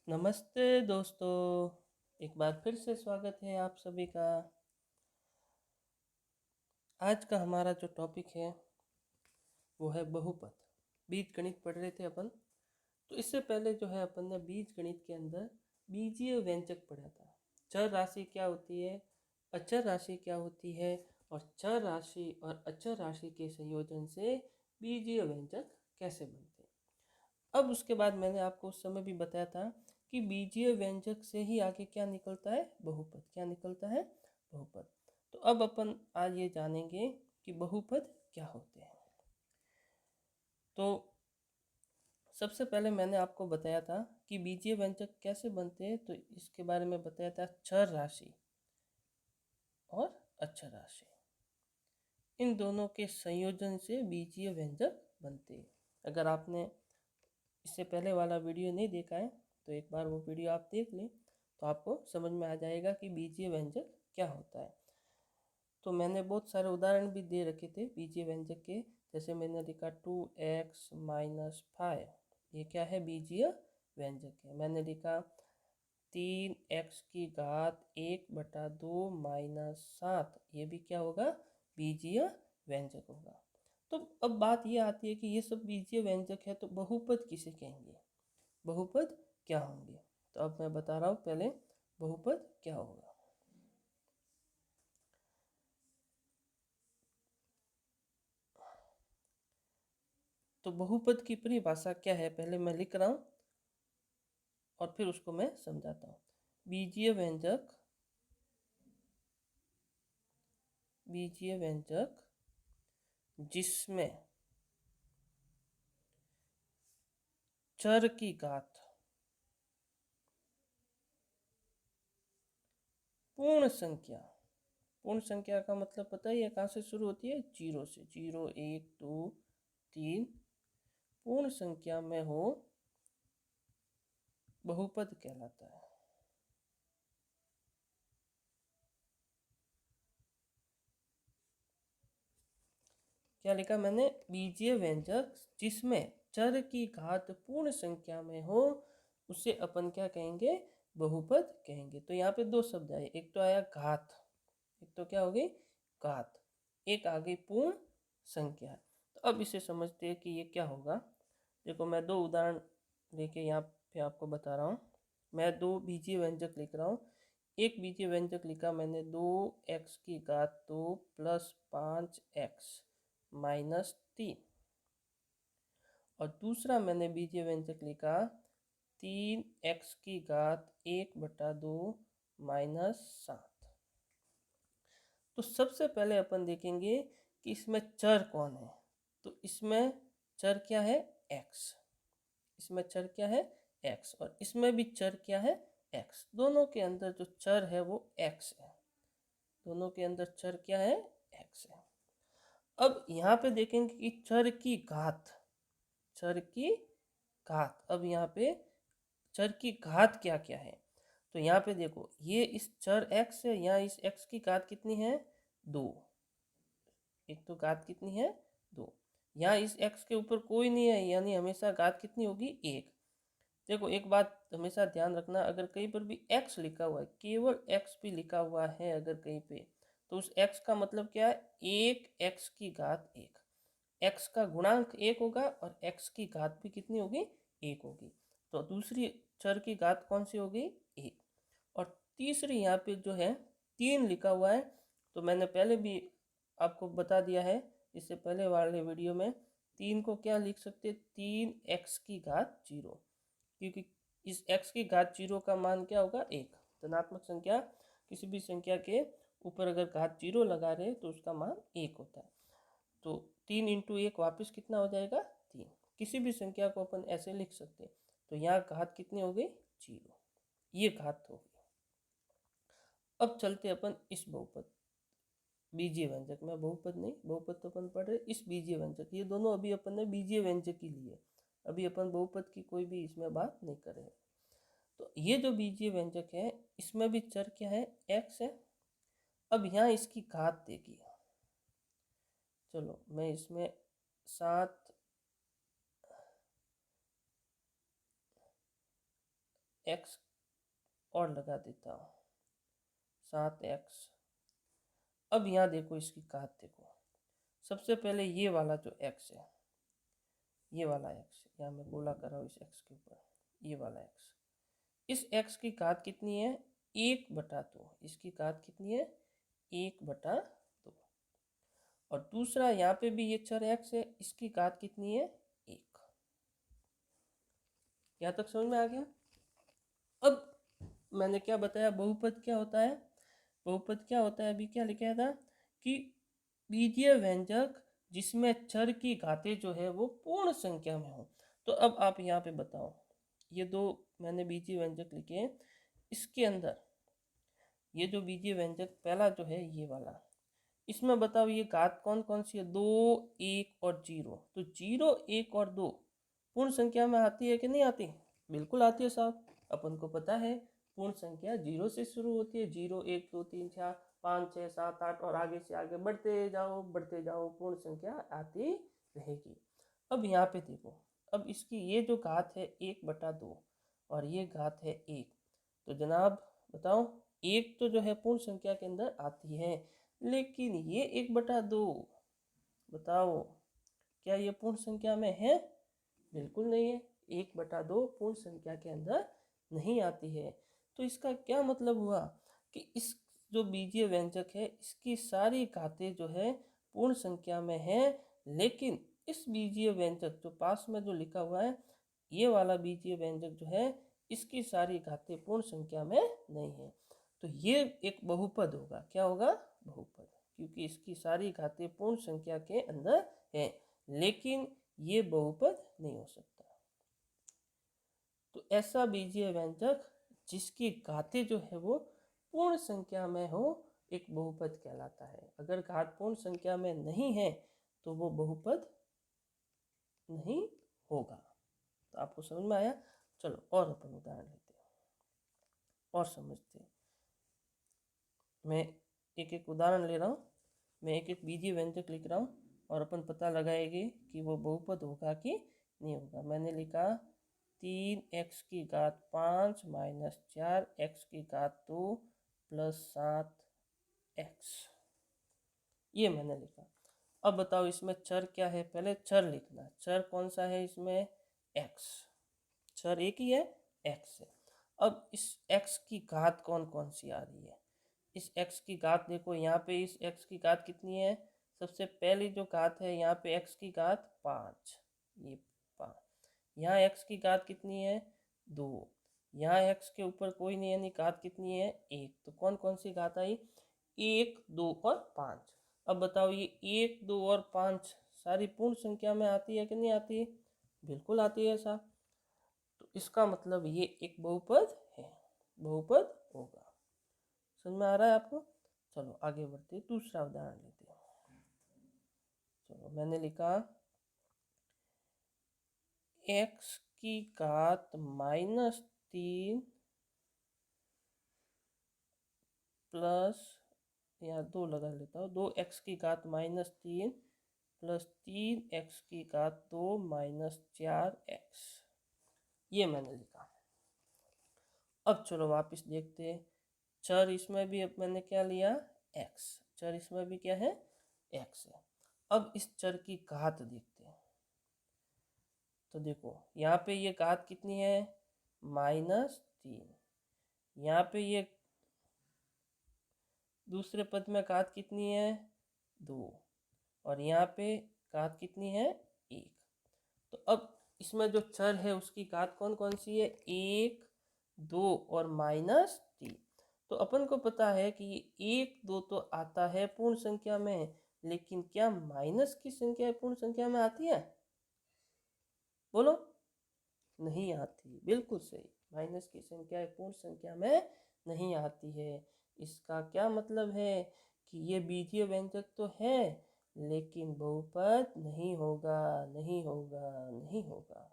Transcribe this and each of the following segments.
नमस्ते दोस्तों, एक बार फिर से स्वागत है आप सभी का। आज का हमारा जो टॉपिक है वो है बहुपद। बीजगणित पढ़ रहे थे अपन। तो इससे पहले जो है अपन ने बीजगणित के अंदर बीजीय व्यंजक पढ़ा था। चर राशि क्या होती है, अचर राशि क्या होती है, और चर राशि और अचर राशि के संयोजन से बीजीय व्यंजक कैसे बनते हैं। अब उसके बाद मैंने आपको उस समय भी बताया था कि बीजीय व्यंजक से ही आगे क्या निकलता है, बहुपद। क्या निकलता है, बहुपद। तो अब अपन आज ये जानेंगे कि बहुपद क्या होते हैं। तो सबसे पहले मैंने आपको बताया था कि बीजीय व्यंजक कैसे बनते हैं। तो इसके बारे में बताया था चर राशि और अचर राशि, इन दोनों के संयोजन से बीजीय व्यंजक बनते हैं। अगर आपने इससे पहले वाला वीडियो नहीं देखा है तो एक बार वो वीडियो आप देख लें, तो आपको समझ में आ जाएगा कि बीजीय व्यंजक क्या होता है। तो मैंने बहुत सारे उदाहरण भी दे रखे थे बीजीय व्यंजक के। जैसे मैंने लिखा 2x - 5, ये क्या है, बीजीय व्यंजक है। मैंने लिखा 3x⁻1/2 - 7, ये भी क्या होगा, बीजीय व्यंजक होगा। तो अब बात ये आती है कि ये सब बीजीय व्यंजक है, तो बहुपद किसे कहेंगे, बहुपद क्या होंगे। तो अब मैं बता रहा हूँ पहले बहुपद क्या होगा। तो बहुपद की परिभाषा क्या है, पहले मैं लिख रहा हूँ और फिर उसको मैं समझाता हूँ। बीजीय व्यंजक, बीजीय व्यंजक जिसमें चर की घात पूर्ण संख्या, पूर्ण संख्या का मतलब पता ही है कहाँ से शुरू होती है, जीरो से। 0, 1, 2, 3 पूर्ण संख्या में हो, बहुपद कहलाता है। क्या लिखा मैंने, बीजीय व्यंजक जिसमें चर की घात पूर्ण संख्या में हो उसे अपन क्या कहेंगे, बहुपद कहेंगे। तो यहाँ पे दो शब्द आए, एक तो आया घात, एक तो क्या हो गई, घात, एक आ गई पूर्ण संख्या। तो अब इसे समझते हैं कि ये क्या होगा। देखो मैं दो उदाहरण लेके यहाँ पे आपको बता रहा हूँ। मैं दो बीजीय व्यंजक लिख रहा हूँ। एक बीजीय व्यंजक लिखा मैंने 2x⁻2 + 5x - 3, और दूसरा मैंने बीजीय व्यंजक लिखा 3x⁻1/2 - 7। तो सबसे पहले अपन देखेंगे कि इसमें चर कौन है। तो इसमें चर क्या है, x। इसमें चर क्या है, x, और इसमें भी चर क्या है, x। दोनों के अंदर जो चर है वो x है। दोनों के अंदर चर क्या है, x है। अब यहाँ पे देखेंगे कि चर की घात, चर की घात, अब यहाँ पे चर की घात क्या क्या है। तो यहाँ पे देखो, ये इस चर x है, यहाँ इस x की घात कितनी है, 2। एक तो घात कितनी है, 2। यहाँ इस x के ऊपर कोई नहीं है, यानी हमेशा घात कितनी होगी, 1। देखो एक बात हमेशा ध्यान रखना, अगर कहीं पर भी x लिखा हुआ है, केवल x भी लिखा हुआ है अगर कहीं पे, तो उस x का मतलब क्या है, 1x⁻1। x का गुणांक 1 होगा और x की घात भी कितनी होगी, 1 होगी। तो दूसरी चर की घात कौन सी होगी, 1। और तीसरी यहाँ पे जो है 3 लिखा हुआ है। तो मैंने पहले भी आपको बता दिया है, इससे पहले वाले वीडियो में, 3 को क्या लिख सकते, 3x⁻0, क्योंकि इस x की घात 0 का मान क्या होगा, 1। धनात्मक संख्या, किसी भी संख्या के ऊपर अगर घात 0 लगा रहे तो उसका मान 1 होता है। तो 3 × 1 वापस कितना हो जाएगा, 3। किसी भी संख्या को अपन ऐसे लिख सकते हैं। तो यहाँ घात कितनी हो गई, 0, ये घात हो गई। अब चलते अपन इस बहुपद, बीजीय व्यंजक में, बहुपद नहीं, बहुपद तो अपन पढ़ रहे, इस बीजीय व्यंजक, ये दोनों अभी अपन ने बीजीय व्यंजक ही लिए, अभी अपन बहुपद की कोई भी इसमें बात नहीं कर रहे। तो ये जो बीजीय व्यंजक है इसमें भी चर क्या है, x है। अब यहाँ इसकी घात देखिए, चलो मैं इसमें 7 एक्स और लगा देता हूँ, 7x। अब यहाँ देखो इसकी घात देखो, सबसे पहले ये वाला जो x है, ये वाला x, यहाँ मैं गोला कर रहा हूँ इस x के ऊपर, ये वाला x, इस x की घात कितनी है, 1/2। इसकी घात कितनी है, 1/2। और दूसरा यहाँ पे भी ये चर x है, इसकी घात कितनी है, 1। यहाँ तक समझ में आ गया। अब मैंने क्या बताया, बहुपद क्या होता है, बहुपद क्या होता है, अभी क्या लिखा था कि बीजीय व्यंजक जिसमें चर की घातें जो है वो पूर्ण संख्या में हो। तो अब आप यहाँ पे बताओ, ये दो मैंने बीजीय व्यंजक लिखे हैं, इसके अंदर ये जो बीजीय व्यंजक पहला जो है ये वाला, इसमें बताओ ये घात कौन कौन सी है, 2, 1 और 0। तो 0, 1 और 2 पूर्ण संख्या में आती है कि नहीं आती, बिल्कुल आती है साहब। अपन को पता है पूर्ण संख्या 0 से शुरू होती है, 0, 1, 2, 3, 4, 5, 6, 7, 8 और आगे से आगे बढ़ते जाओ, पूर्ण संख्या आती रहेगी। अब यहाँ पे देखो, अब इसकी ये जो घात है 1/2 और ये घात है 1, तो जनाब बताओ, एक तो जो है पूर्ण संख्या के अंदर आती है, लेकिन ये 1/2 बताओ क्या ये पूर्ण संख्या में है, बिल्कुल नहीं है। 1/2 पूर्ण संख्या के अंदर नहीं आती है। तो इसका क्या मतलब हुआ कि इस जो बीजीय व्यंजक है इसकी सारी घातें जो है पूर्ण संख्या में है, लेकिन इस बीजीय व्यंजक जो पास में जो लिखा हुआ है, ये वाला बीजीय व्यंजक जो है इसकी सारी घातें पूर्ण संख्या में नहीं है। तो ये एक बहुपद होगा, क्या होगा, बहुपद, क्योंकि इसकी सारी घातें पूर्ण संख्या के अंदर है, लेकिन ये बहुपद नहीं हो सकता। तो ऐसा बीजीय व्यंजक जिसकी घातें जो है वो पूर्ण संख्या में हो, एक बहुपद कहलाता है। अगर घात पूर्ण संख्या में नहीं है तो वो बहुपद नहीं होगा। तो आपको समझ में आया। चलो और अपन उदाहरण लेते हैं और समझते हैं। मैं एक एक उदाहरण ले रहा हूँ, मैं एक एक बीजीय व्यंजक लिख रहा हूँ और अपन पता लगाएंगे कि वो बहुपद होगा कि नहीं होगा। मैंने लिखा 3x की घात 5 माइनस 4x की घात 2 प्लस 7x, ये मैंने लिखा। अब बताओ इसमें चर क्या है, पहले चर लिखना। चर कौन सा है इसमें, x, चर एक ही है, x है। अब इस x की घात कौन कौन सी आ रही है, इस x की घात देखो, यहाँ पे इस x की घात कितनी है, सबसे पहली जो घात है यहाँ पे x की घात 5, ये 5, यहाँ x की घात कितनी है, 2, यहाँ x के ऊपर कोई नहीं, यानी घात कितनी है, 1। तो कौन कौन सी घात आई, 1, 2 और 5। अब बताओ ये 1, 2 और 5 सारी पूर्ण संख्या में आती है कि नहीं आती, बिल्कुल आती है साहब। तो इसका मतलब ये एक बहुपद है, बहुपद होगा। समझ में आ रहा है आपको। चलो आगे बढ़ते, दूसरा उदाहरण लेते हैं। चलो मैंने लिखा x की घात -3 प्लस, यहाँ 2 लगा लेता हूँ, 2x की घात -3 प्लस 3x की घात 2 माइनस 4x, ये मैंने लिखा। अब चलो वापस देखते हैं, चर इसमें भी अब मैंने क्या लिया, x, चर इसमें भी क्या है, x है। अब इस चर की घात देखते हैं। तो देखो यहाँ पे ये घात कितनी है, -3, यहाँ पे ये दूसरे पद में घात कितनी है, 2, और यहाँ पे घात कितनी है, 1। तो अब इसमें जो चर है उसकी घात कौन कौन सी है, 1, 2 और -3। तो अपन को पता है कि 1, 2 तो आता है पूर्ण संख्या में, लेकिन क्या माइनस की संख्या पूर्ण संख्या में आती है, बोलो, नहीं आती, बिल्कुल सही, माइनस की संख्या पूर्ण संख्या में नहीं आती है। इसका क्या मतलब है कि ये बीजीय व्यंजक तो है, लेकिन बहुपद नहीं होगा, नहीं होगा, नहीं होगा।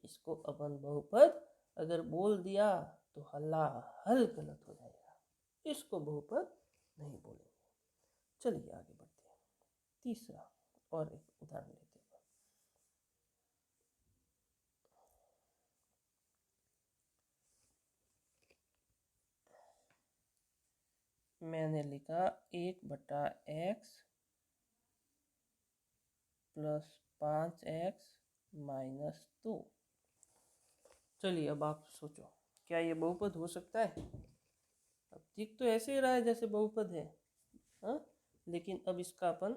इसको अपन बहुपद अगर बोल दिया तो हल्ला हल गलत हो जाएगा, इसको बहुपद नहीं बोलेंगे। चलिए आगे बढ़ते हैं, तीसरा और एक उदाहरण लेते हैं। मैंने लिखा 1/x प्लस 5x माइनस 2। चलिए अब आप सोचो, क्या ये बहुपद हो सकता है? अब दिख तो ऐसे ही रहा है जैसे बहुपद है, हाँ, लेकिन अब इसका अपन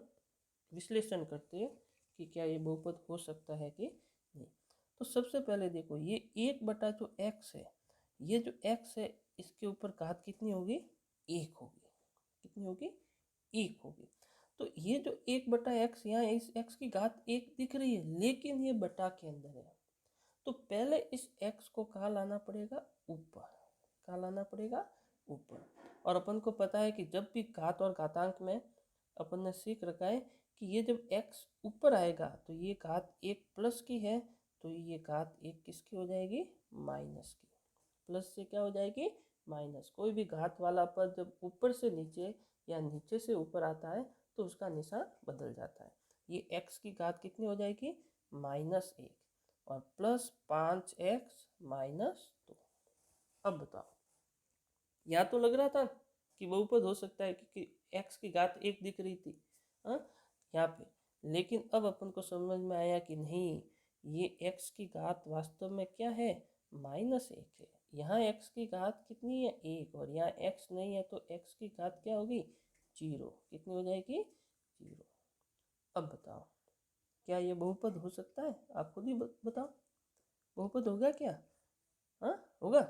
विश्लेषण करते हैं कि क्या ये बहुपद हो सकता है कि नहीं। तो सबसे पहले देखो, ये 1 जो x है, ये जो x है इसके ऊपर घात कितनी होगी? 1 होगी। कितनी होगी? 1 होगी। तो ये जो 1/x, यहाँ इस x की घात 1 दिख रही है, लेकिन ये बटा के अंदर है। तो पहले इस x को कहाँ लाना पड़ेगा? ऊपर। कहाँ लाना पड़ेगा? ऊपर। और अपन को पता है कि जब भी घात और घातांक में अपन ने सीख रखा है कि ये जब x ऊपर आएगा तो ये घात 1 प्लस की है, तो ये घात 1 किसकी हो जाएगी? माइनस की। प्लस से क्या हो जाएगी? माइनस। कोई भी घात वाला पद जब ऊपर से नीचे या नीचे से ऊपर आता है तो उसका निशान बदल जाता है। ये x की घात कितनी हो जाएगी? -1 और प्लस 5x माइनस 2। अब बताओ, यहाँ तो लग रहा था कि बहुपद हो सकता है क्योंकि x की घात 1 दिख रही थी, हाँ, यहाँ पे। लेकिन अब अपन को समझ में आया कि नहीं, ये x की घात वास्तव में क्या है? -1 है। यहाँ x की घात कितनी है? 1। और यहाँ x नहीं है तो x की घात क्या होगी? 0। कितनी हो जाएगी? 0। अब बताओ, क्या ये बहुपद हो सकता है? आप खुद ही बताओ, बहुपद होगा क्या? हाँ, होगा?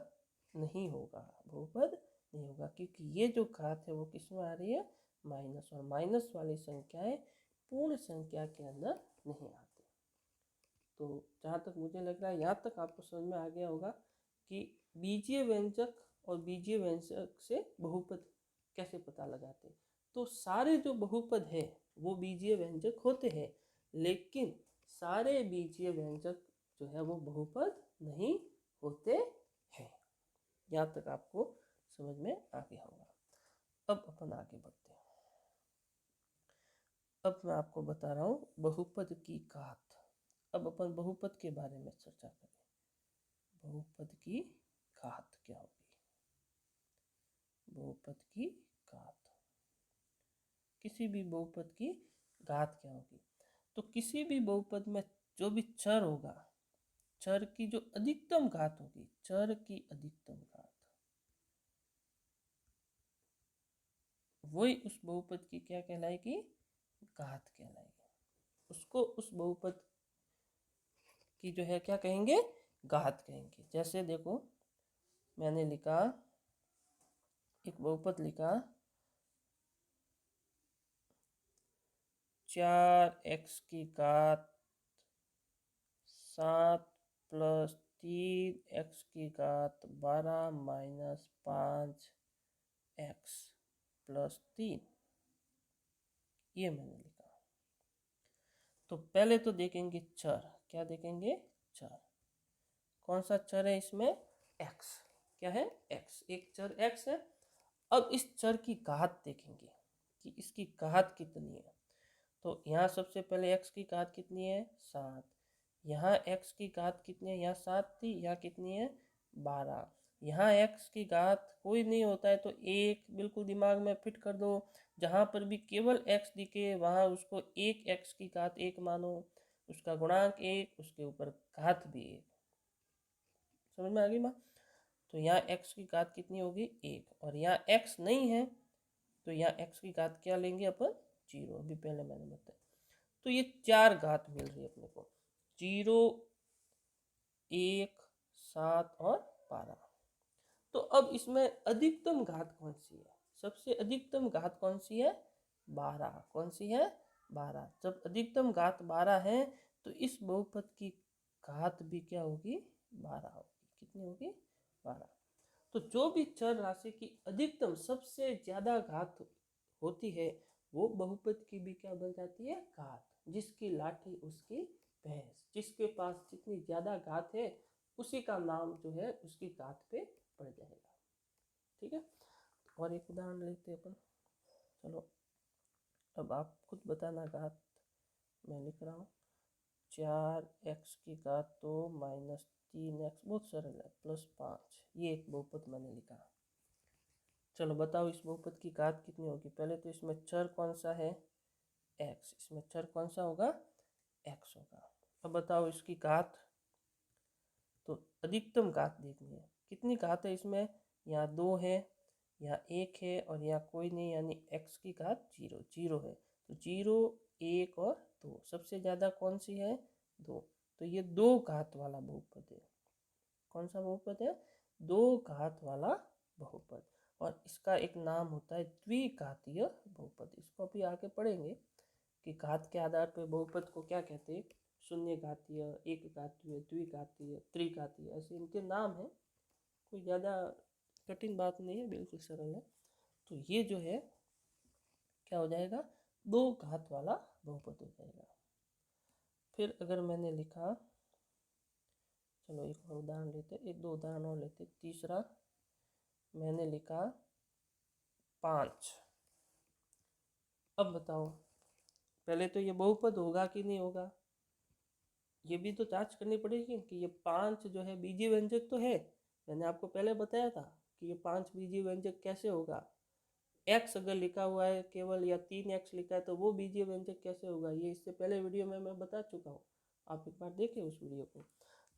नहीं होगा, बहुपद नहीं होगा, क्योंकि ये जो घात है वो किस में आ रही है? माइनस। और माइनस वाली संख्याएं पूर्ण संख्या के अंदर नहीं आती। तो जहाँ तक मुझे लग रहा है, यहाँ तक आपको समझ में आ गया होगा कि बीजीय व्यंजक और बीजीय व्यंजक से बहुपद कैसे पता लगाते हैं। तो सारे जो बहुपद है वो बीजीय व्यंजक होते हैं, लेकिन सारे बीजीय व्यंजक जो है वो बहुपद नहीं होते हैं। यहाँ तक आपको समझ में आ गया होगा। अब अपन आगे बढ़ते हैं। अब मैं आपको बता रहा हूँ बहुपद की घात। अब अपन बहुपद के बारे में चर्चा करें। बहुपद की घात क्या होगी? बहुपद की घात, किसी भी बहुपद की घात क्या होगी? तो किसी भी बहुपद में जो भी चर होगा, चर की जो अधिकतम घात होगी, चर की अधिकतम घात, वही उस बहुपद की क्या कहलाएगी? घात कहलाएगी। उसको उस बहुपद की जो है क्या कहेंगे? घात कहेंगे। जैसे देखो, मैंने लिखा, एक बहुपद लिखा 4x की घात 7 प्लस 3x की घात 12 माइनस 5x प्लस 3। ये मैंने लिखा। तो पहले तो देखेंगे चर। क्या देखेंगे? चर। कौन सा चर है इसमें? x। क्या है? x। एक चर x है। अब इस चर की घात देखेंगे कि इसकी घात कितनी है। तो यहाँ सबसे पहले x की घात कितनी है? 7। यहाँ x की घात कितनी है? यहाँ 7 थी, यहाँ कितनी है? 12। यहाँ x की घात कोई नहीं होता है तो 1 बिल्कुल दिमाग में फिट कर दो। जहाँ पर भी केवल x दिखे वहाँ उसको 1x की घात 1 मानो, उसका गुणांक 1, उसके ऊपर घात भी 1। समझ में आ गई बात? तो यहाँ x की घात कितनी होगी? 1। और यहाँ x नहीं है तो यहाँ x की घात क्या लेंगे अपन? 0। अभी पहले मैंने बताया। तो ये 4 घात मिल रही है अपने को, 0, 1, 7 और 12। तो अब इसमें अधिकतम घात कौन सी है? सबसे अधिकतम घात कौन सी है? 12। कौन सी है? 12। जब अधिकतम घात 12 है तो इस बहुपद की घात भी क्या होगी? 12 होगी। कितनी होगी? 12। तो जो भी चर राशि की अधिकतम सबसे ज्यादा घात होती है वो बहुपद की भी क्या बन जाती है? घात। जिसकी लाठी उसकी भैंस। जिसके पास जितनी ज्यादा घात है उसी का नाम जो है उसकी घात पे पड़ जाएगा। ठीक है, और एक उदाहरण लेते हैं अपन। चलो, अब आप खुद बताना घात। मैं लिख रहा हूँ 4x की घात 2 माइनस 3x, बहुत सरल है, प्लस 5। ये एक बहुपद मैंने लिखा। चलो बताओ इस बहुपद की घात कितनी होगी। पहले तो इसमें चर कौन सा है, x, इसमें चर कौन सा होगा, x होगा। अब बताओ इसकी घात, तो अधिकतम घात देखनी है, कितनी घात है इसमें, यहाँ 2 है, यहाँ 1 है और यहाँ कोई नहीं, यानी x की घात 0 0 है। तो 0 1 और 2, सबसे ज़्यादा कौन सी है, 2। तो ये 2 घात वाला बहुपद है। कौन सा बहुपद है, 2 घात वाला बहुपद। और इसका एक नाम होता है द्विघातीय बहुपद। इसको अभी आगे पढ़ेंगे कि घात के आधार पर बहुपद को क्या कहते हैं, शून्य घातीय, एक घातीय, द्विघातीय, त्रिघातीय, ऐसे इनके नाम हैं। कोई ज़्यादा कठिन बात नहीं है, बिल्कुल सरल है। तो ये जो है क्या हो जाएगा, 2 घात वाला बहुपद हो जाएगा। फिर अगर मैंने लिखा, चलो एक और उदाहरण लेते, एक दो उदाहरण और लेते। तीसरा मैंने लिखा 5। अब बताओ, पहले तो ये बहुपद होगा कि नहीं होगा, ये भी तो जांच करनी पड़ेगी कि ये 5 जो है बीजीय व्यंजक तो है। मैंने आपको पहले बताया था कि ये 5 बीजीय व्यंजक कैसे होगा। x अगर लिखा हुआ है केवल, या 3x लिखा है, तो वो बीजीय व्यंजक कैसे होगा, ये इससे पहले वीडियो में मैं बता चुका हूँ, आप एक बार देखें उस वीडियो को।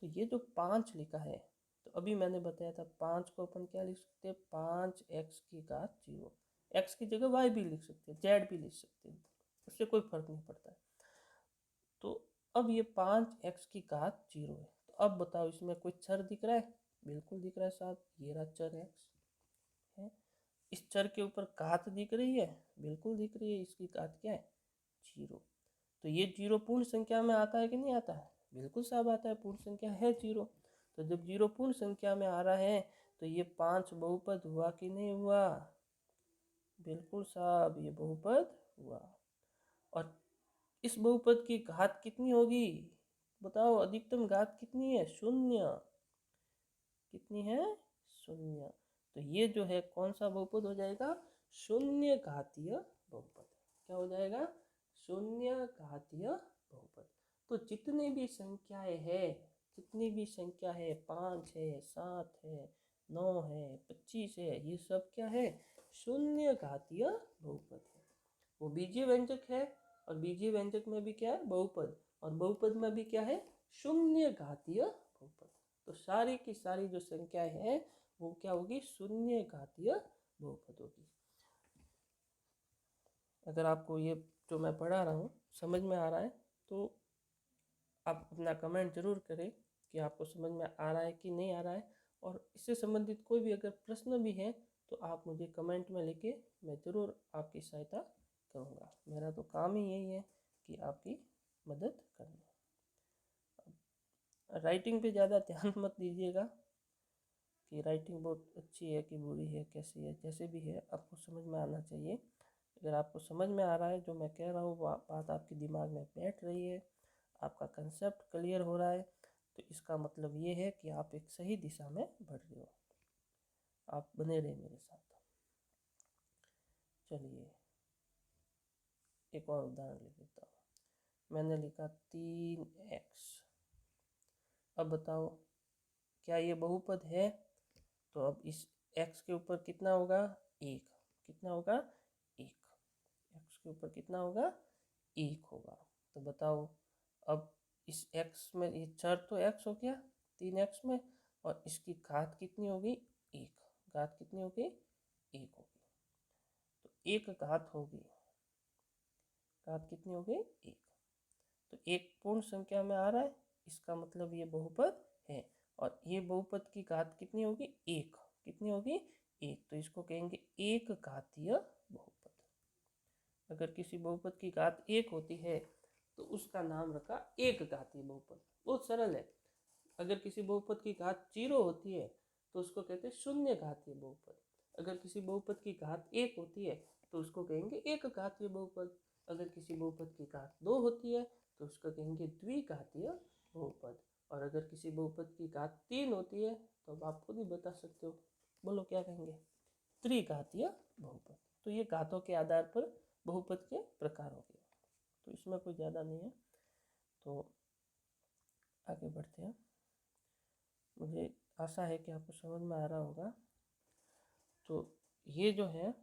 तो ये जो 5 लिखा है, तो अभी मैंने बताया था 5 को अपन क्या लिख सकते हैं, 5x की घात 0। x की जगह y भी लिख सकते हैं, z भी लिख सकते हैं, उससे कोई फर्क नहीं पड़ता है। तो अब ये 5x की घात 0 है। तो अब बताओ इसमें कोई चर दिख रहा है, बिल्कुल दिख रहा है साहब, ये रहा चर x है। इस चर के ऊपर घात दिख रही है, बिल्कुल दिख रही है, इसकी घात क्या है, 0। तो ये 0 पूर्ण संख्या में आता है कि नहीं आता है, बिल्कुल साहब आता है, पूर्ण संख्या है 0। तो जब 0 पूर्ण संख्या में आ रहा है, तो ये 5 बहुपद हुआ कि नहीं हुआ, बिल्कुल साहब ये बहुपद हुआ। और इस बहुपद की घात कितनी होगी, बताओ अधिकतम घात कितनी है, 0। कितनी है, 0। तो ये जो है कौन सा बहुपद हो जाएगा, शून्य घातीय बहुपद। क्या हो जाएगा, शून्य घातीय बहुपद। तो जितनी भी संख्याएं है, जितनी भी संख्या है, 5 है, 7 है, 9 है, 25 है, ये सब क्या है, शून्य घातीय बहुपद है। वो बीजीय व्यंजक है, और बीजीय व्यंजक में भी क्या है, बहुपद, और बहुपद में भी क्या है, शून्य घातीय बहुपद। तो सारी की सारी जो संख्याएं हैं वो क्या होगी, शून्य घातीय बहुपद होगी। अगर आपको ये जो मैं पढ़ा रहा हूँ समझ में आ रहा है, तो आप अपना कमेंट जरूर करें कि आपको समझ में आ रहा है कि नहीं आ रहा है। और इससे संबंधित कोई भी अगर प्रश्न भी है, तो आप मुझे कमेंट में लिखे, मैं ज़रूर आपकी सहायता करूँगा। मेरा तो काम ही यही है कि आपकी मदद करना। राइटिंग पे ज़्यादा ध्यान मत दीजिएगा कि राइटिंग बहुत अच्छी है कि बुरी है, कैसी है, जैसे भी है, आपको समझ में आना चाहिए। अगर आपको समझ में आ रहा है, जो मैं कह रहा हूँ वो बात आपके दिमाग में बैठ रही है, आपका कंसेप्ट क्लियर हो रहा है, तो इसका मतलब ये है कि आप एक सही दिशा में बढ़ रहे हो। आप बने रहे मेरे साथ। चलिए एक और उदाहरण लिख देता हूँ। मैंने लिखा 3x। अब बताओ क्या ये बहुपद है, तो अब इस x के ऊपर कितना होगा, 1। कितना होगा, 1। x के ऊपर कितना होगा, 1 होगा। तो बताओ अब इस x में, ये चर तो x हो गया 3x में, और इसकी घात कितनी होगी, 1। घात कितनी होगी, 1 होगी। तो 1 घात होगी, घात कितनी होगी, 1। तो 1 पूर्ण संख्या में आ रहा है, इसका मतलब ये बहुपद है। और ये बहुपद की घात कितनी होगी, 1। कितनी होगी, 1। तो इसको कहेंगे एक घातीय बहुपद। अगर किसी बहुपद की घात 1 होती है तो उसका नाम रखा एक घातीय बहुपद। बहुत सरल है। अगर किसी बहुपद की घात 0 होती है तो उसको कहते हैं शून्य घातीय बहुपद। अगर किसी बहुपद की घात 1 होती है तो उसको कहेंगे एक घातीय बहुपद। अगर किसी बहुपद की घात 2 होती है तो उसको कहेंगे द्विघातीय बहुपद। और अगर किसी बहुपद की घात 3 होती है तो अब आप खुद ही बता सकते हो, बोलो क्या कहेंगे, त्रिघातीय बहुपद। तो ये घातों के आधार पर बहुपद के प्रकार हो गए, तो इसमें कोई ज़्यादा नहीं है। तो आगे बढ़ते हैं। मुझे आशा है कि आपको समझ में आ रहा होगा। तो ये जो है